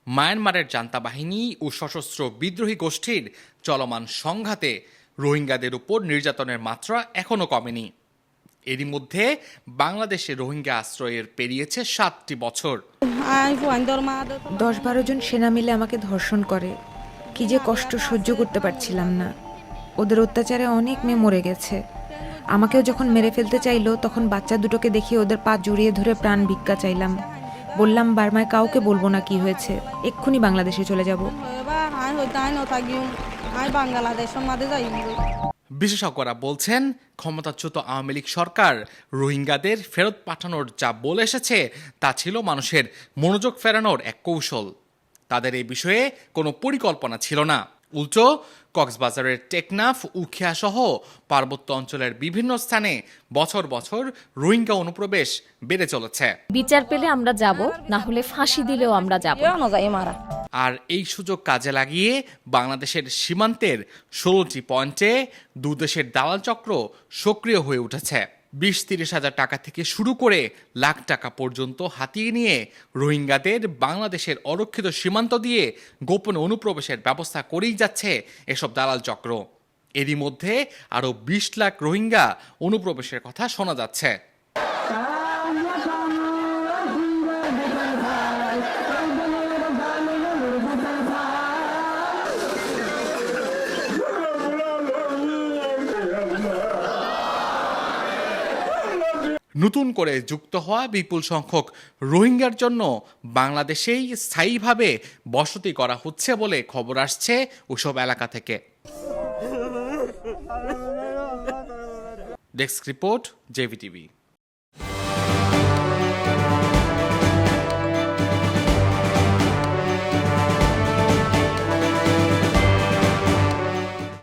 মায়ানমারের জান্তা বাহিনী ও সশস্ত্র বিদ্রোহী গোষ্ঠীর চলমান সংঘাতে রোহিঙ্গাদের উপর নির্যাতনের মাত্রা এখনও কমেনি। এরই মধ্যে বাংলাদেশে রোহিঙ্গা আশ্রয়ের পেরিয়েছে 7টি বছর। 10-12 জন সেনা মিলে আমাকে ধর্ষণ করে। কি যে কষ্ট সহ্য করতে পারছিলাম না। ওদের অত্যাচারে অনেক মেয়ে মরে গেছে। আমাকেও যখন মেরে ফেলতে চাইলো তখন বাচ্চা দুটোকে দেখে ওদের পা জড়িয়ে ধরে প্রাণ ভিক্ষা চাইলাম। বললাম বার্মায় কাউকে বলবো না কি হয়েছে, এক্ষুনি বাংলাদেশে চলে যাব। বিশেষজ্ঞরা বলছেন, ক্ষমতাচ্যুত আওয়ামী লীগ সরকার রোহিঙ্গাদের ফেরত পাঠানোর যা বলে এসেছে তা ছিল মানুষের মনোযোগ ফেরানোর এক কৌশল। তাদের এই বিষয়ে কোনো পরিকল্পনা ছিল না। উল্টো কক্সবাজারের টেকনাফ, উখিয়া সহ পার্বত্য অঞ্চলের বিভিন্ন স্থানে বছর বছর রোহিঙ্গা অনুপ্রবেশ বেড়ে চলেছে। বিচার পেলে আমরা যাব, না হলে ফাঁসি দিলেও আমরা যাব। আর এই সুযোগ কাজে লাগিয়ে বাংলাদেশের সীমান্তের 16টি পয়েন্টে দুদেশের দালাল চক্র সক্রিয় হয়ে উঠেছে। 20-30 হাজার টাকা থেকে শুরু করে লাখ টাকা পর্যন্ত হাতিয়ে নিয়ে রোহিঙ্গাদের বাংলাদেশের অরক্ষিত সীমান্ত দিয়ে গোপন অনুপ্রবেশের ব্যবস্থা করেই যাচ্ছে এসব দালাল চক্র। এরই মধ্যে আরও 20 লাখ রোহিঙ্গা অনুপ্রবেশের কথা শোনা যাচ্ছে। নতুন করে যুক্ত হওয়া বিপুল সংখ্যক রোহিঙ্গার জন্য বাংলাদেশেই স্থায়ীভাবে বসতি করা হচ্ছে বলে খবর আসছে ওসব এলাকা থেকে। Desk report, জেভিটিভি।